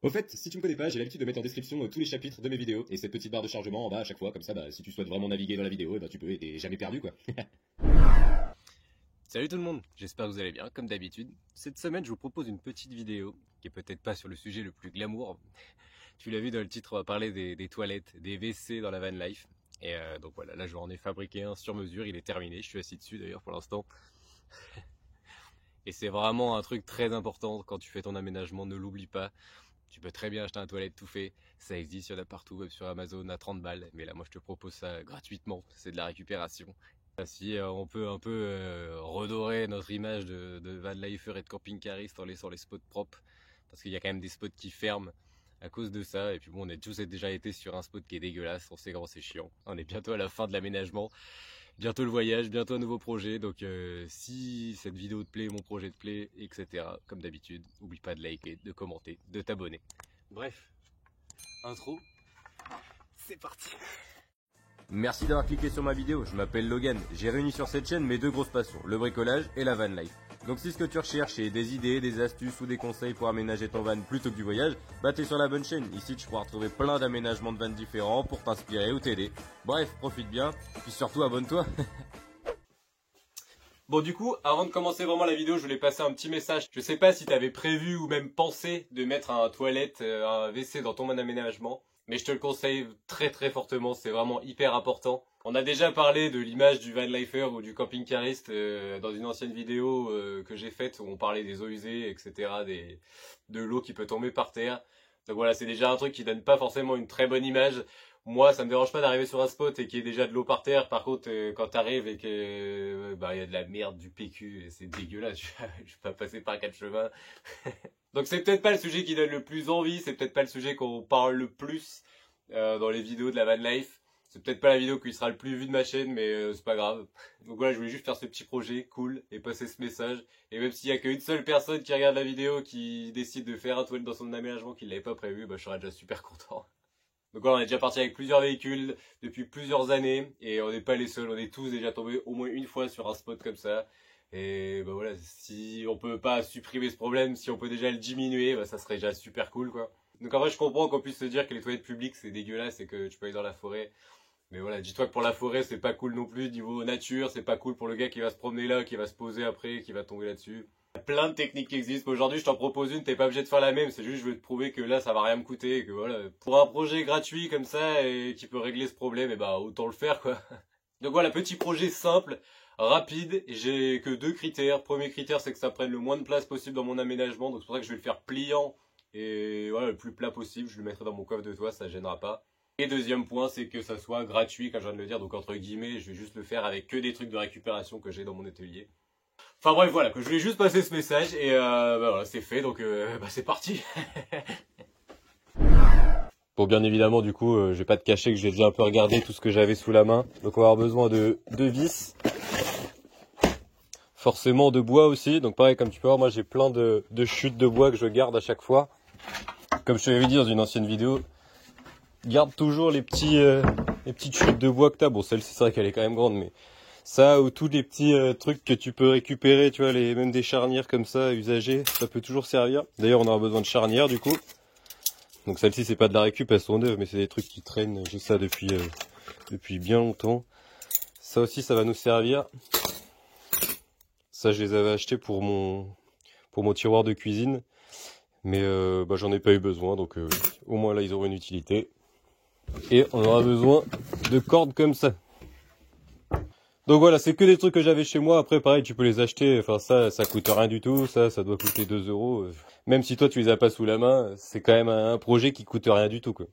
Au fait, si tu me connais pas, j'ai l'habitude de mettre en description tous les chapitres de mes vidéos et cette petite barre de chargement en bas à chaque fois, comme ça, si tu souhaites vraiment naviguer dans la vidéo, tu peux et t'es jamais perdu quoi. Salut tout le monde, j'espère que vous allez bien, comme d'habitude. Cette semaine, je vous propose une petite vidéo qui est peut-être pas sur le sujet le plus glamour. Tu l'as vu dans le titre, on va parler des toilettes, des WC dans la van life. Et donc voilà, là j'en ai fabriqué un sur mesure, il est terminé, je suis assis dessus d'ailleurs pour l'instant. Et c'est vraiment un truc très important quand tu fais ton aménagement, ne l'oublie pas. Tu peux très bien acheter un toilette tout fait, ça existe, il y en a partout, même sur Amazon à 30 balles. Mais là moi je te propose ça gratuitement, c'est de la récupération. Si on peut un peu redorer notre image de van lifer et de camping-cariste en laissant les spots propres, parce qu'il y a quand même des spots qui ferment à cause de ça. Et puis bon, on a tous déjà été sur un spot qui est dégueulasse, on sait comment c'est chiant. On est bientôt à la fin de l'aménagement, bientôt le voyage, bientôt un nouveau projet. Donc si cette vidéo te plaît, mon projet te plaît, etc., comme d'habitude, n'oublie pas de liker, de commenter, de t'abonner. Bref, intro, c'est parti. Merci d'avoir cliqué sur ma vidéo, je m'appelle Logan, j'ai réuni sur cette chaîne mes deux grosses passions, le bricolage et la van life. Donc si ce que tu recherches est des idées, des astuces ou des conseils pour aménager ton van plutôt que du voyage, t'es sur la bonne chaîne. Ici tu pourras retrouver plein d'aménagements de vannes différents pour t'inspirer ou t'aider. Bref, profite bien, puis surtout abonne-toi. Bon du coup, avant de commencer vraiment la vidéo, je voulais passer un petit message. Je sais pas si tu avais prévu ou même pensé de mettre un toilette, un WC dans ton aménagement. Mais je te le conseille très très fortement, c'est vraiment hyper important. On a déjà parlé de l'image du van lifer ou du camping-cariste dans une ancienne vidéo que j'ai faite où on parlait des eaux usées, etc., de l'eau qui peut tomber par terre. Donc voilà, c'est déjà un truc qui donne pas forcément une très bonne image. Moi, ça me dérange pas d'arriver sur un spot et qu'il y ait déjà de l'eau par terre. Par contre, quand t'arrives et que il y a de la merde, du PQ, et c'est dégueulasse, je vais pas passer par quatre chemins. Donc c'est peut-être pas le sujet qui donne le plus envie, c'est peut-être pas le sujet qu'on parle le plus dans les vidéos de la van life. C'est peut-être pas la vidéo qui sera le plus vue de ma chaîne, mais c'est pas grave. Donc voilà, je voulais juste faire ce petit projet cool et passer ce message. Et même s'il y a qu'une seule personne qui regarde la vidéo qui décide de faire un toilette dans son aménagement qu'il l'avait pas prévu, je serais déjà super content. Donc voilà, on est déjà parti avec plusieurs véhicules depuis plusieurs années et on n'est pas les seuls, on est tous déjà tombés au moins une fois sur un spot comme ça. Et voilà, si on peut pas supprimer ce problème, si on peut déjà le diminuer, ça serait déjà super cool quoi. Donc en vrai je comprends qu'on puisse se dire que les toilettes publiques c'est dégueulasse et que tu peux aller dans la forêt. Mais voilà, dis-toi que pour la forêt c'est pas cool non plus, niveau nature, c'est pas cool pour le gars qui va se promener là, qui va se poser après, qui va tomber là-dessus. Il y a plein de techniques qui existent. Aujourd'hui, je t'en propose une, t'es pas obligé de faire la même. C'est juste, je veux te prouver que là, ça va rien me coûter. Et que voilà, pour un projet gratuit comme ça et qui peut régler ce problème, autant le faire, quoi. Donc voilà, petit projet simple, rapide. J'ai que deux critères. Premier critère, c'est que ça prenne le moins de place possible dans mon aménagement. Donc c'est pour ça que je vais le faire pliant et voilà, le plus plat possible. Je le mettrai dans mon coffre de toit, ça gênera pas. Et deuxième point, c'est que ça soit gratuit, comme je viens de le dire. Donc entre guillemets, je vais juste le faire avec que des trucs de récupération que j'ai dans mon atelier. Enfin bref, voilà, que je voulais juste passer ce message et voilà, c'est fait, donc c'est parti. Bon, bien évidemment, du coup, je vais pas te cacher que j'ai déjà un peu regardé tout ce que j'avais sous la main. Donc on va avoir besoin de vis, forcément de bois aussi. Donc pareil, comme tu peux voir, moi j'ai plein de chutes de bois que je garde à chaque fois. Comme je te l'avais dit dans une ancienne vidéo, garde toujours les petites chutes de bois que t'as. Bon, celle-ci c'est vrai qu'elle est quand même grande, mais ça ou tous les petits trucs que tu peux récupérer, tu vois, même des charnières comme ça, usagées, ça peut toujours servir. D'ailleurs, on aura besoin de charnières du coup. Donc celles-ci, c'est pas de la récup, elles sont neuves, mais c'est des trucs qui traînent, j'ai ça depuis bien longtemps. Ça aussi, ça va nous servir. Ça, je les avais achetés pour mon tiroir de cuisine. Mais j'en ai pas eu besoin, donc au moins là, ils auront une utilité. Et on aura besoin de cordes comme ça. Donc voilà, c'est que des trucs que j'avais chez moi. Après, pareil, tu peux les acheter. Enfin, ça coûte rien du tout. Ça doit coûter 2 euros. Même si toi, tu les as pas sous la main, c'est quand même un projet qui coûte rien du tout, quoi.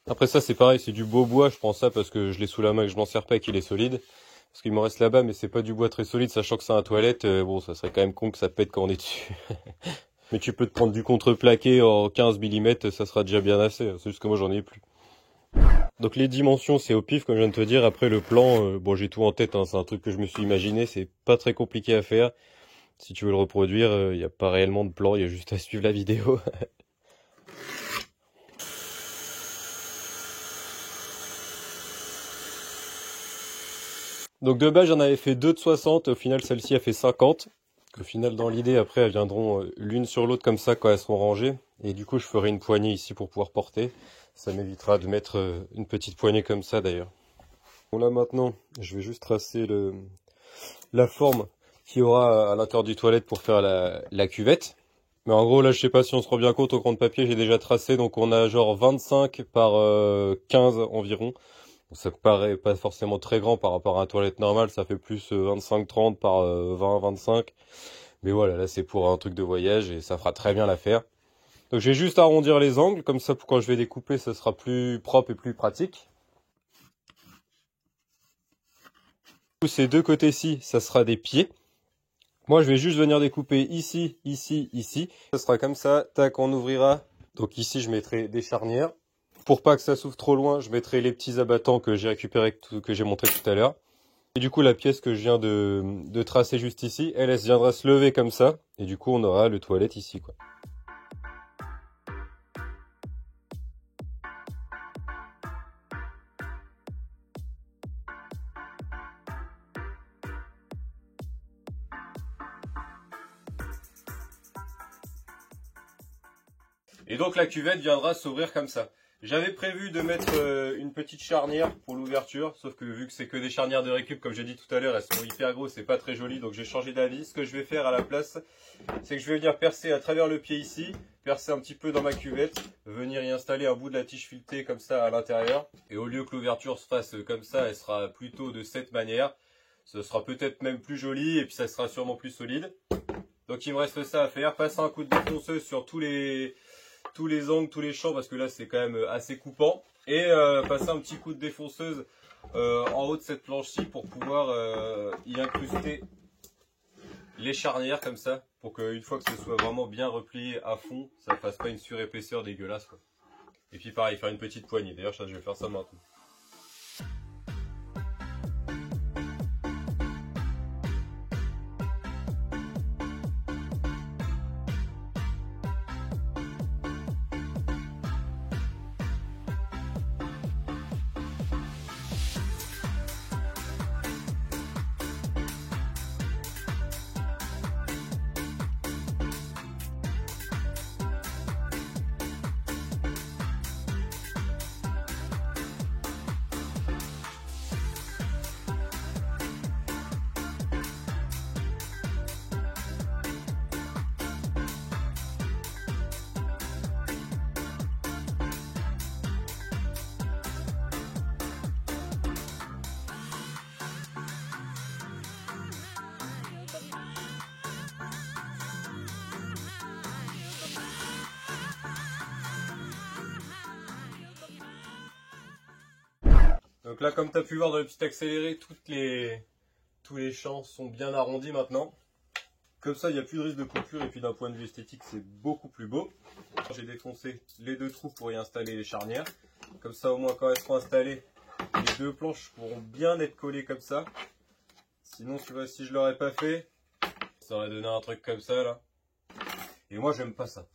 Après, ça, c'est pareil, c'est du beau bois. Je prends ça parce que je l'ai sous la main et que je m'en sers pas et qu'il est solide. Parce qu'il m'en reste là-bas, mais c'est pas du bois très solide, sachant que c'est un toilette. Bon, ça serait quand même con que ça pète quand on est dessus. Mais tu peux te prendre du contreplaqué en 15 mm, ça sera déjà bien assez. C'est juste que moi, j'en ai plus. Donc les dimensions c'est au pif comme je viens de te dire. Après le plan, bon j'ai tout en tête, hein, c'est un truc que je me suis imaginé, c'est pas très compliqué à faire. Si tu veux le reproduire, il n'y a pas réellement de plan, il y a juste à suivre la vidéo. Donc de base j'en avais fait 2 de 60, au final celle-ci a fait 50. Au final, dans l'idée, après, elles viendront l'une sur l'autre comme ça quand elles seront rangées. Et du coup, je ferai une poignée ici pour pouvoir porter. Ça m'évitera de mettre une petite poignée comme ça d'ailleurs. Bon là maintenant, je vais juste tracer la forme qu'il y aura à l'intérieur du toilette pour faire la cuvette. Mais en gros, là, je sais pas si on se rend bien compte, au crayon de papier, j'ai déjà tracé. Donc on a genre 25 par 15 environ. Ça paraît pas forcément très grand par rapport à un toilette normale, ça fait plus 25-30 par 20-25. Mais voilà, là c'est pour un truc de voyage et ça fera très bien l'affaire. Donc j'ai juste à arrondir les angles, comme ça pour quand je vais découper, ça sera plus propre et plus pratique. Ces deux côtés-ci, ça sera des pieds. Moi je vais juste venir découper ici, ici, ici. Ça sera comme ça, tac, on ouvrira. Donc ici je mettrai des charnières. Pour pas que ça s'ouvre trop loin, je mettrai les petits abattants que j'ai récupérés, que j'ai montré tout à l'heure. Et du coup, la pièce que je viens de tracer juste ici, elle viendra se lever comme ça. Et du coup, on aura le toilette ici, quoi. Et donc la cuvette viendra s'ouvrir comme ça. J'avais prévu de mettre une petite charnière pour l'ouverture, sauf que vu que c'est que des charnières de récup, comme j'ai dit tout à l'heure, elles sont hyper grosses, c'est pas très joli, donc j'ai changé d'avis. Ce que je vais faire à la place, c'est que je vais venir percer à travers le pied ici, percer un petit peu dans ma cuvette, venir y installer un bout de la tige filetée comme ça à l'intérieur. Et au lieu que l'ouverture se fasse comme ça, elle sera plutôt de cette manière. Ce sera peut-être même plus joli et puis ça sera sûrement plus solide. Donc il me reste ça à faire, passer un coup de défonceuse sur tous les angles, tous les champs, parce que là c'est quand même assez coupant. Et passer un petit coup de défonceuse en haut de cette planche-ci pour pouvoir y incruster les charnières comme ça, pour qu'une fois que ce soit vraiment bien replié à fond, ça ne fasse pas une surépaisseur dégueulasse, quoi. Et puis pareil, faire une petite poignée. D'ailleurs je vais faire ça maintenant. Donc là, comme tu as pu voir dans le petit accéléré, tous les champs sont bien arrondis maintenant. Comme ça, il n'y a plus de risque de coupure et puis d'un point de vue esthétique, c'est beaucoup plus beau. J'ai défoncé les deux trous pour y installer les charnières. Comme ça, au moins, quand elles seront installées, les deux planches pourront bien être collées comme ça. Sinon, tu vois, si je ne l'aurais pas fait, ça aurait donné un truc comme ça, là. Et moi, j'aime pas ça.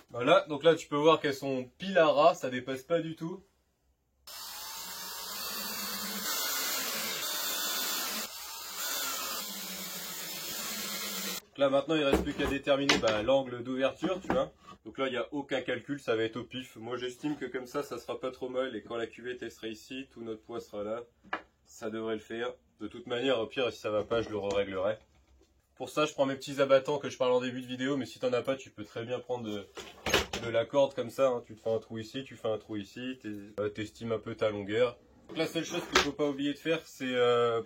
Voilà, donc là tu peux voir qu'elles sont pile à ras, ça dépasse pas du tout. Donc là maintenant il ne reste plus qu'à déterminer l'angle d'ouverture, tu vois. Donc là il n'y a aucun calcul, ça va être au pif. Moi j'estime que comme ça sera pas trop mal et quand la cuvette elle sera ici, tout notre poids sera là. Ça devrait le faire. De toute manière, au pire si ça va pas je le réglerai. Pour ça je prends mes petits abattants que je parle en début de vidéo, mais si t'en as pas tu peux très bien prendre de la corde comme ça, hein. Tu te fais un trou ici, tu fais un trou ici, t'estimes un peu ta longueur. Donc la seule chose qu'il ne faut pas oublier de faire, c'est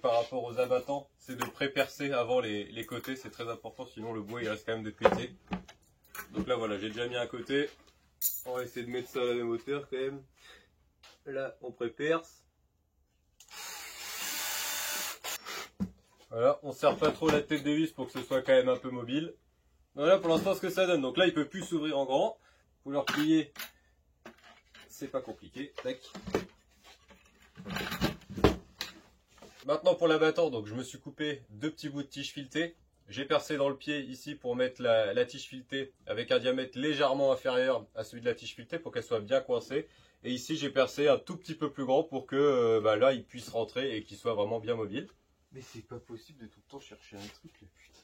par rapport aux abattants, c'est de pré-percer avant les côtés, c'est très important, sinon le bois il reste quand même de péter. Donc là voilà, j'ai déjà mis un côté, on va essayer de mettre ça à la même hauteur quand même. Là on pré-perce. Voilà, on serre pas trop la tête de vis pour que ce soit quand même un peu mobile. Voilà pour l'instant ce que ça donne, donc là il peut plus s'ouvrir en grand. Pour le replier, c'est pas compliqué. Tac. Maintenant pour l'abattant, donc je me suis coupé deux petits bouts de tige filetée. J'ai percé dans le pied ici pour mettre la tige filetée avec un diamètre légèrement inférieur à celui de la tige filetée pour qu'elle soit bien coincée. Et ici j'ai percé un tout petit peu plus grand pour que là il puisse rentrer et qu'il soit vraiment bien mobile. Mais c'est pas possible de tout le temps chercher un truc là, putain.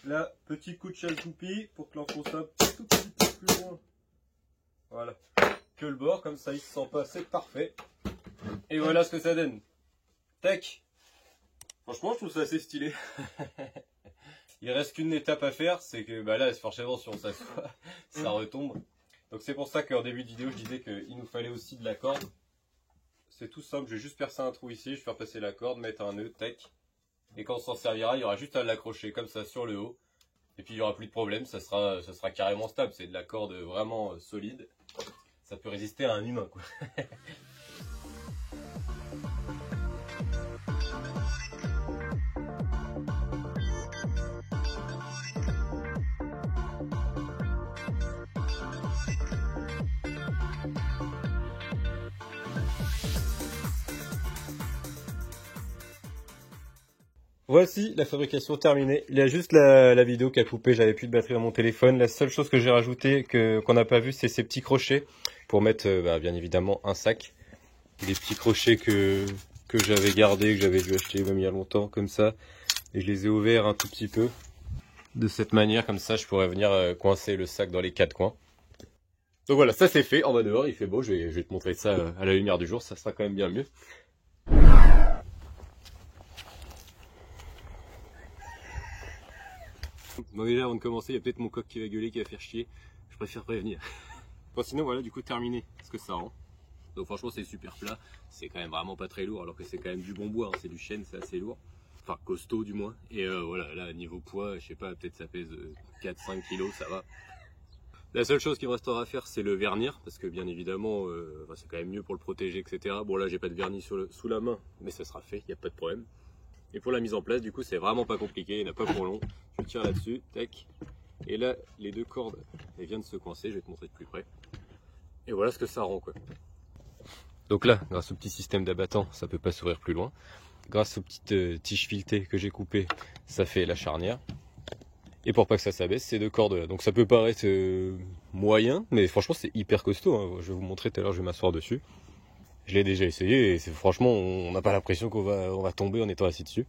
Là, petit coup de chasse-toupie pour que l'enfonce un tout petit peu plus loin. Voilà. Que le bord, comme ça il se sent pas, c'est parfait. Et voilà ce que ça donne. Tac. Franchement, je trouve ça assez stylé. Il reste qu'une étape à faire, c'est que là, forcément, si on s'assoit, ça retombe. Donc c'est pour ça qu'en début de vidéo, je disais qu'il nous fallait aussi de la corde. C'est tout simple, je vais juste percer un trou ici, je vais faire passer la corde, mettre un nœud, tac. Et quand on s'en servira, il y aura juste à l'accrocher comme ça sur le haut. Et puis il n'y aura plus de problème, ça sera carrément stable. C'est de la corde vraiment solide. Ça peut résister à un humain, quoi. Voici la fabrication terminée. Il y a juste la vidéo qui a coupé, j'avais plus de batterie dans mon téléphone. La seule chose que j'ai rajouté qu'on n'a pas vu, c'est ces petits crochets pour mettre bien évidemment un sac. Des petits crochets que j'avais gardés, que j'avais dû acheter même il y a longtemps comme ça. Et je les ai ouverts un tout petit peu. De cette manière, comme ça je pourrais venir coincer le sac dans les quatre coins. Donc voilà, ça c'est fait. En bas dehors, il fait beau, je vais te montrer ça à la lumière du jour, ça sera quand même bien mieux. Bon déjà avant de commencer, il y a peut-être mon coq qui va gueuler, qui va faire chier. Je préfère prévenir. Bon sinon voilà, du coup terminé ce que ça rend. Donc franchement c'est super plat. C'est quand même vraiment pas très lourd alors que c'est quand même du bon bois. Hein. C'est du chêne, c'est assez lourd. Enfin costaud du moins. Et voilà, là niveau poids, je sais pas, peut-être ça pèse 4-5 kilos, ça va. La seule chose qu'il me restera à faire c'est le vernir. Parce que bien évidemment c'est quand même mieux pour le protéger, etc. Bon là j'ai pas de vernis sous la main, mais ça sera fait, il n'y a pas de problème. Et pour la mise en place, du coup, c'est vraiment pas compliqué, il n'y en a pas pour long. Je tire là-dessus, tac. Et là, les deux cordes, elles viennent de se coincer, je vais te montrer de plus près. Et voilà ce que ça rend, quoi. Donc là, grâce au petit système d'abattant, ça peut pas s'ouvrir plus loin. Grâce aux petites tiges filetées que j'ai coupées, ça fait la charnière. Et pour pas que ça s'abaisse, ces deux cordes là. Donc ça peut paraître moyen, mais franchement, c'est hyper costaud. Hein. Je vais vous montrer tout à l'heure, je vais m'asseoir dessus. Je l'ai déjà essayé et franchement, on n'a pas l'impression qu'on va tomber en étant assis dessus.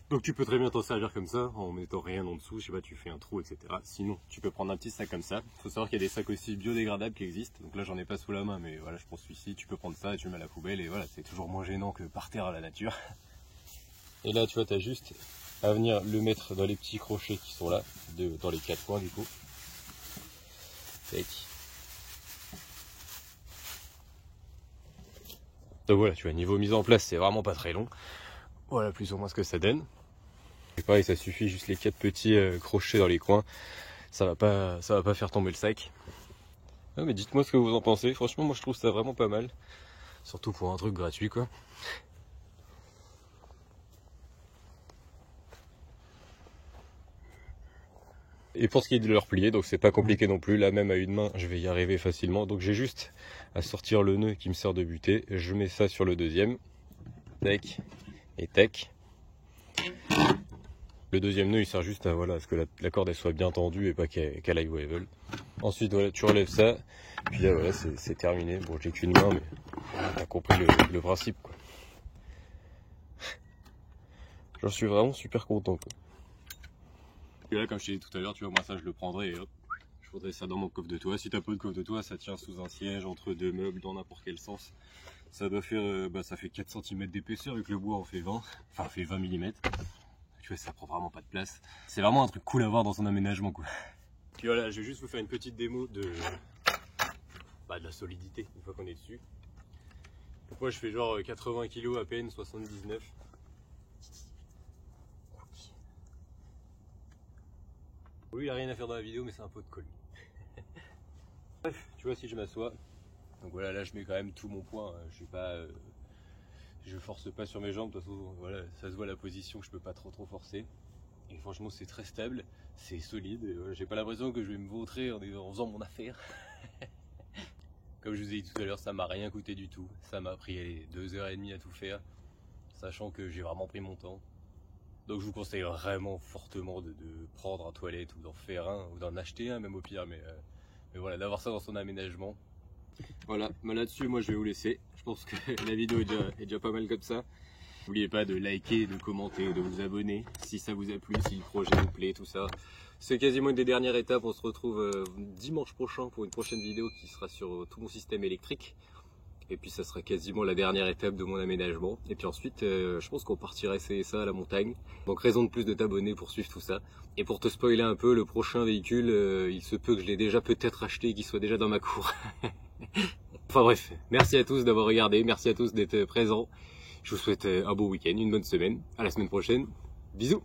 Donc tu peux très bien t'en servir comme ça, en mettant rien en dessous, je sais pas, tu fais un trou, etc. Sinon, tu peux prendre un petit sac comme ça. Il faut savoir qu'il y a des sacs aussi biodégradables qui existent. Donc là, j'en ai pas sous la main, mais voilà, je prends celui-ci. Tu peux prendre ça et tu le mets à la poubelle et voilà, c'est toujours moins gênant que par terre à la nature. Et là, tu vois, tu as juste à venir le mettre dans les petits crochets qui sont là, dans les quatre coins du coup. Tac. Donc voilà, tu vois, niveau mise en place, c'est vraiment pas très long. Voilà plus ou moins ce que ça donne. Et pareil, ça suffit juste les quatre petits crochets dans les coins. Ça va pas faire tomber le sac. Ah, mais dites-moi ce que vous en pensez. Franchement, moi je trouve ça vraiment pas mal. Surtout pour un truc gratuit, quoi. Et pour ce qui est de leur plier, donc c'est pas compliqué non plus. Là même à une main, je vais y arriver facilement. Donc j'ai juste à sortir le nœud qui me sert de butée. Je mets ça sur le deuxième. Tac. Et tac. Le deuxième nœud il sert juste à, voilà, à ce que la corde elle soit bien tendue et pas qu'elle aille où elle veut. Ensuite voilà, tu relèves ça. Puis là voilà, c'est terminé. Bon, j'ai qu'une main, mais t'as compris le principe, quoi. J'en suis vraiment super content, quoi. Et là, comme je t'ai dit tout à l'heure, tu vois, moi ça je le prendrai et hop, je faudrais ça dans mon coffre de toit. Si t'as pas de coffre de toit, ça tient sous un siège, entre deux meubles, dans n'importe quel sens. Ça doit faire, ça fait 4 cm d'épaisseur, vu que le bois en fait 20, enfin fait 20 mm. Tu vois, ça prend vraiment pas de place. C'est vraiment un truc cool à voir dans son aménagement, quoi. Puis voilà, je vais juste vous faire une petite démo de la solidité, une fois qu'on est dessus. Donc moi je fais genre 80 kg à peine, 79. Lui il a rien à faire dans la vidéo, mais c'est un pot de colle. Bref, tu vois, si je m'assois, donc voilà, là je mets quand même tout mon poids, hein. Je suis pas, je force pas sur mes jambes, de toute façon, voilà, ça se voit la position que je peux pas trop forcer. Et franchement c'est très stable, c'est solide, j'ai pas l'impression que je vais me vautrer en faisant mon affaire. Comme je vous ai dit tout à l'heure, ça m'a rien coûté du tout. Ça m'a pris 2h30 à tout faire, sachant que j'ai vraiment pris mon temps. Donc je vous conseille vraiment fortement de prendre un toilette ou d'en faire un, ou d'en acheter un même au pire, mais voilà, d'avoir ça dans son aménagement. Voilà, là-dessus moi je vais vous laisser. Je pense que la vidéo est déjà pas mal comme ça. N'oubliez pas de liker, de commenter, de vous abonner si ça vous a plu, si le projet vous plaît, tout ça. C'est quasiment une des dernières étapes. On se retrouve dimanche prochain pour une prochaine vidéo qui sera sur tout mon système électrique. Et puis ça sera quasiment la dernière étape de mon aménagement. Et puis ensuite, je pense qu'on partira essayer ça à la montagne. Donc raison de plus de t'abonner pour suivre tout ça. Et pour te spoiler un peu, le prochain véhicule, il se peut que je l'ai déjà peut-être acheté et qu'il soit déjà dans ma cour. Enfin bref, merci à tous d'avoir regardé, merci à tous d'être présents. Je vous souhaite un beau week-end, une bonne semaine. À la semaine prochaine. Bisous!